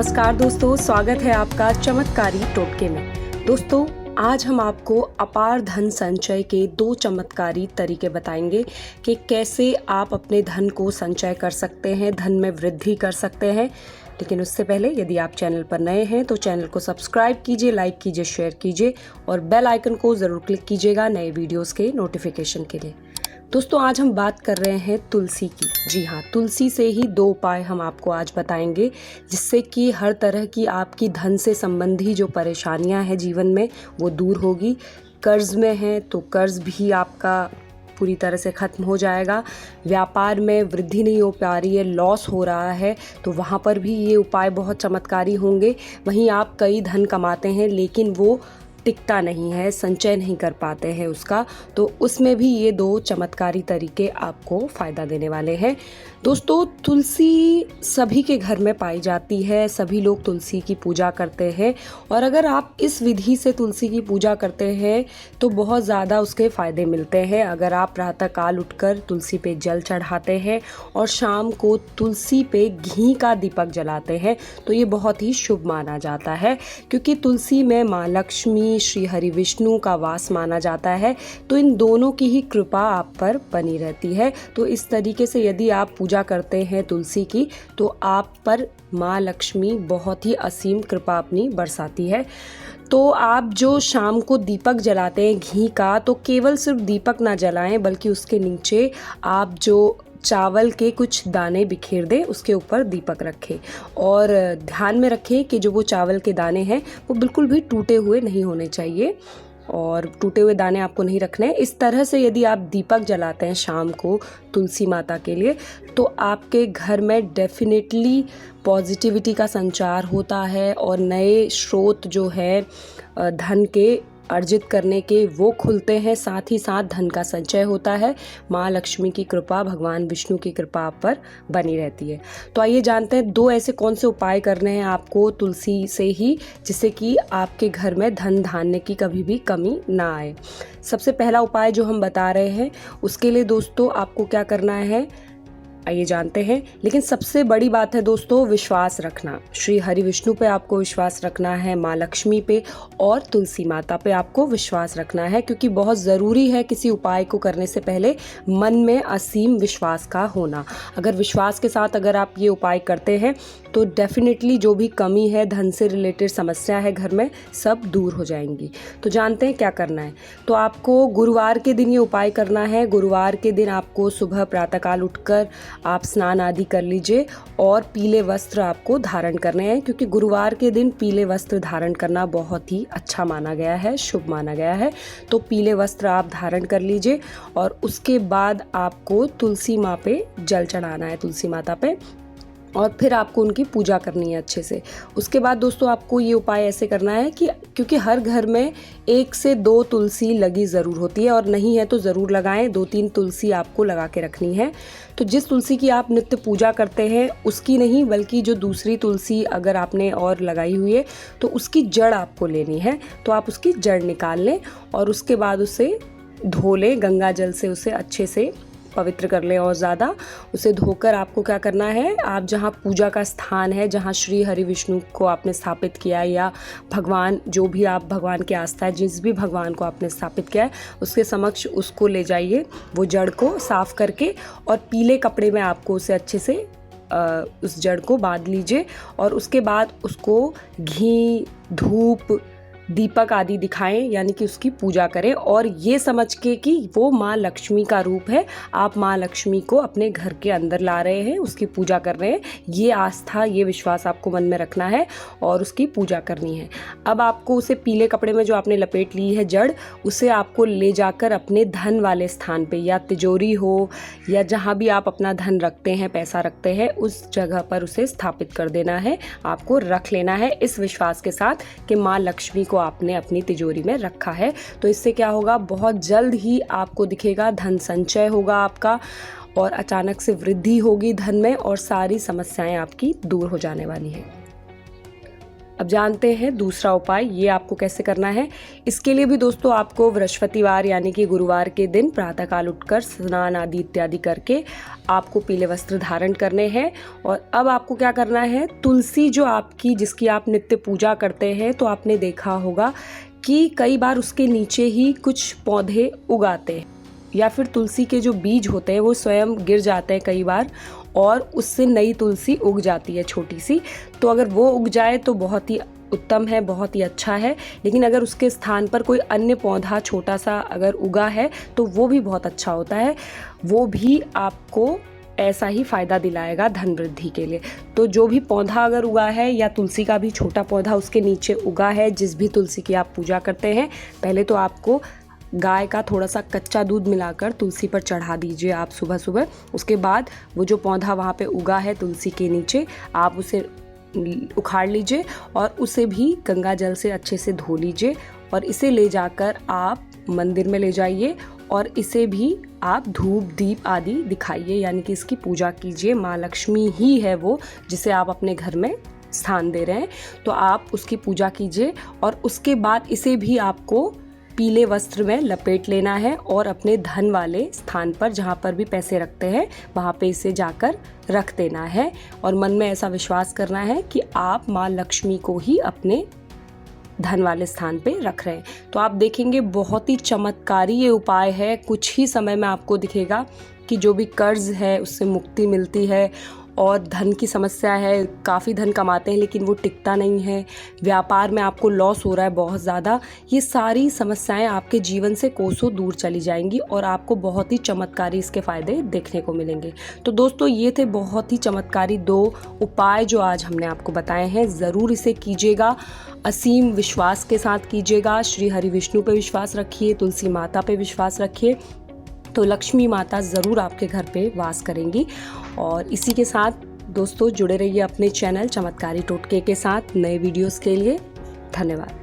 नमस्कार दोस्तों, स्वागत है आपका चमत्कारी टोटके में। दोस्तों, आज हम आपको अपार धन संचय के 2 चमत्कारी तरीके बताएंगे कि कैसे आप अपने धन को संचय कर सकते हैं, धन में वृद्धि कर सकते हैं। लेकिन उससे पहले यदि आप चैनल पर नए हैं तो चैनल को सब्सक्राइब कीजिए, लाइक कीजिए, शेयर कीजिए और बेल आइकन को ज़रूर क्लिक कीजिएगा नए वीडियोस के नोटिफिकेशन के लिए। दोस्तों, आज हम बात कर रहे हैं तुलसी की। जी हाँ, तुलसी से ही 2 उपाय हम आपको आज बताएंगे जिससे कि हर तरह की आपकी धन से संबंधी जो परेशानियां हैं जीवन में वो दूर होगी। कर्ज में हैं तो कर्ज भी आपका पूरी तरह से ख़त्म हो जाएगा। व्यापार में वृद्धि नहीं हो पा रही है, लॉस हो रहा है, तो वहाँ पर भी ये उपाय बहुत चमत्कारी होंगे। वहीं आप कई धन कमाते हैं लेकिन वो टिकता नहीं है, संचय नहीं कर पाते हैं उसका, तो उसमें भी ये 2 चमत्कारी तरीके आपको फ़ायदा देने वाले हैं। दोस्तों, तुलसी सभी के घर में पाई जाती है, सभी लोग तुलसी की पूजा करते हैं और अगर आप इस विधि से तुलसी की पूजा करते हैं तो बहुत ज़्यादा उसके फ़ायदे मिलते हैं। अगर आप प्रातःकाल उठकर तुलसी पे जल चढ़ाते हैं और शाम को तुलसी पे घी का दीपक जलाते हैं तो ये बहुत ही शुभ माना जाता है, क्योंकि तुलसी में माँ लक्ष्मी, श्री हरि विष्णु का वास माना जाता है। तो इन दोनों की ही कृपा आप पर बनी रहती है। तो इस तरीके से यदि आप पूजा करते हैं तुलसी की तो आप पर माँ लक्ष्मी बहुत ही असीम कृपा अपनी बरसाती है। तो आप जो शाम को दीपक जलाते हैं घी का, तो केवल सिर्फ दीपक ना जलाएं बल्कि उसके नीचे आप जो चावल के कुछ दाने बिखेर दें, उसके ऊपर दीपक रखें और ध्यान में रखें कि जो वो चावल के दाने हैं वो बिल्कुल भी टूटे हुए नहीं होने चाहिए और टूटे हुए दाने आपको नहीं रखने हैं। इस तरह से यदि आप दीपक जलाते हैं शाम को तुलसी माता के लिए तो आपके घर में डेफिनेटली पॉजिटिविटी का संचार होता है और नए स्रोत जो है धन के अर्जित करने के वो खुलते हैं, साथ ही साथ धन का संचय होता है। माँ लक्ष्मी की कृपा, भगवान विष्णु की कृपा आप पर बनी रहती है। तो आइए जानते हैं 2 ऐसे कौन से उपाय करने हैं आपको तुलसी से ही जिससे कि आपके घर में धन धान्य की कभी भी कमी ना आए। सबसे पहला उपाय जो हम बता रहे हैं उसके लिए दोस्तों आपको क्या करना है आइए जानते हैं। लेकिन सबसे बड़ी बात है दोस्तों, विश्वास रखना। श्री हरि विष्णु पे आपको विश्वास रखना है, माँ लक्ष्मी पे और तुलसी माता पे आपको विश्वास रखना है, क्योंकि बहुत ज़रूरी है किसी उपाय को करने से पहले मन में असीम विश्वास का होना। अगर विश्वास के साथ अगर आप ये उपाय करते हैं तो डेफिनेटली जो भी कमी है, धन से रिलेटेड समस्या है घर में, सब दूर हो जाएंगी। तो जानते हैं क्या करना है। तो आपको गुरुवार के दिन ये उपाय करना है। गुरुवार के दिन आपको सुबह प्रातःकाल उठकर आप स्नान आदि कर लीजिए और पीले वस्त्र आपको धारण करने हैं, क्योंकि गुरुवार के दिन पीले वस्त्र धारण करना बहुत ही अच्छा माना गया है, शुभ माना गया है। तो पीले वस्त्र आप धारण कर लीजिए और उसके बाद आपको तुलसी माँ पे जल चढ़ाना है, तुलसी माता पे, और फिर आपको उनकी पूजा करनी है अच्छे से। उसके बाद दोस्तों आपको ये उपाय ऐसे करना है कि क्योंकि हर घर में 1 से 2 तुलसी लगी ज़रूर होती है और नहीं है तो ज़रूर लगाएं। 2-3 तुलसी आपको लगा के रखनी है। तो जिस तुलसी की आप नित्य पूजा करते हैं उसकी नहीं, बल्कि जो दूसरी तुलसी अगर आपने और लगाई हुई है तो उसकी जड़ आपको लेनी है। तो आप उसकी जड़ निकाल लें और उसके बाद उसे धो लें, गंगा जल से उसे अच्छे से पवित्र कर लें और ज़्यादा उसे धोकर आपको क्या करना है, आप जहाँ पूजा का स्थान है, जहाँ श्री हरि विष्णु को आपने स्थापित किया है या भगवान, जो भी आप भगवान की आस्था है, जिस भी भगवान को आपने स्थापित किया है उसके समक्ष उसको ले जाइए, वो जड़ को साफ करके, और पीले कपड़े में आपको उसे अच्छे से उस जड़ को बांध लीजिए और उसके बाद उसको घी, धूप, दीपक आदि दिखाएं, यानी कि उसकी पूजा करें और ये समझ के कि वो माँ लक्ष्मी का रूप है, आप माँ लक्ष्मी को अपने घर के अंदर ला रहे हैं, उसकी पूजा कर रहे हैं। ये आस्था, ये विश्वास आपको मन में रखना है और उसकी पूजा करनी है। अब आपको उसे पीले कपड़े में जो आपने लपेट ली है जड़, उसे आपको ले जाकर अपने धन वाले स्थान पे, या तिजोरी हो या जहाँ भी आप अपना धन रखते हैं, पैसा रखते हैं, उस जगह पर उसे स्थापित कर देना है, आपको रख लेना है इस विश्वास के साथ कि माँ लक्ष्मी को आपने अपनी तिजोरी में रखा है। तो इससे क्या होगा, बहुत जल्द ही आपको दिखेगा धन संचय होगा आपका और अचानक से वृद्धि होगी धन में और सारी समस्याएं आपकी दूर हो जाने वाली हैं। अब जानते हैं दूसरा उपाय, ये आपको कैसे करना है। इसके लिए भी दोस्तों आपको बृहस्पतिवार यानी कि गुरुवार के दिन प्रातःकाल उठकर स्नान आदि इत्यादि करके आपको पीले वस्त्र धारण करने हैं। और अब आपको क्या करना है, तुलसी जो आपकी जिसकी आप नित्य पूजा करते हैं, तो आपने देखा होगा कि कई बार उसके नीचे ही कुछ पौधे उगाते हैं या फिर तुलसी के जो बीज होते हैं वो स्वयं गिर जाते हैं कई बार और उससे नई तुलसी उग जाती है छोटी सी। तो अगर वो उग जाए तो बहुत ही उत्तम है, बहुत ही अच्छा है। लेकिन अगर उसके स्थान पर कोई अन्य पौधा छोटा सा अगर उगा है तो वो भी बहुत अच्छा होता है, वो भी आपको ऐसा ही फ़ायदा दिलाएगा धन वृद्धि के लिए। तो जो भी पौधा अगर उगा है या तुलसी का भी छोटा पौधा उसके नीचे उगा है, जिस भी तुलसी की आप पूजा करते हैं, पहले तो आपको गाय का थोड़ा सा कच्चा दूध मिलाकर तुलसी पर चढ़ा दीजिए आप सुबह सुबह। उसके बाद वो जो पौधा वहाँ पे उगा है तुलसी के नीचे, आप उसे उखाड़ लीजिए और उसे भी गंगा जल से अच्छे से धो लीजिए और इसे ले जाकर आप मंदिर में ले जाइए और इसे भी आप धूप दीप आदि दिखाइए, यानी कि इसकी पूजा कीजिए। माँ लक्ष्मी ही है वो जिसे आप अपने घर में स्थान दे रहे हैं, तो आप उसकी पूजा कीजिए। और उसके बाद इसे भी आपको पीले वस्त्र में लपेट लेना है और अपने धन वाले स्थान पर जहाँ पर भी पैसे रखते हैं वहाँ पे इसे जाकर रख देना है और मन में ऐसा विश्वास करना है कि आप माँ लक्ष्मी को ही अपने धन वाले स्थान पे रख रहे हैं। तो आप देखेंगे बहुत ही चमत्कारी ये उपाय है। कुछ ही समय में आपको दिखेगा कि जो भी कर्ज है उससे मुक्ति मिलती है और धन की समस्या है, काफ़ी धन कमाते हैं लेकिन वो टिकता नहीं है, व्यापार में आपको लॉस हो रहा है बहुत ज़्यादा, ये सारी समस्याएं आपके जीवन से कोसों दूर चली जाएंगी और आपको बहुत ही चमत्कारी इसके फ़ायदे देखने को मिलेंगे। तो दोस्तों ये थे बहुत ही चमत्कारी 2 उपाय जो आज हमने आपको बताए हैं। ज़रूर इसे कीजिएगा, असीम विश्वास के साथ कीजिएगा। श्री हरि विष्णु पे विश्वास रखिए, तुलसी माता पे विश्वास रखिए, तो लक्ष्मी माता ज़रूर आपके घर पे वास करेंगी। और इसी के साथ दोस्तों जुड़े रहिए अपने चैनल चमत्कारी टोटके के साथ नए वीडियोस के लिए। धन्यवाद।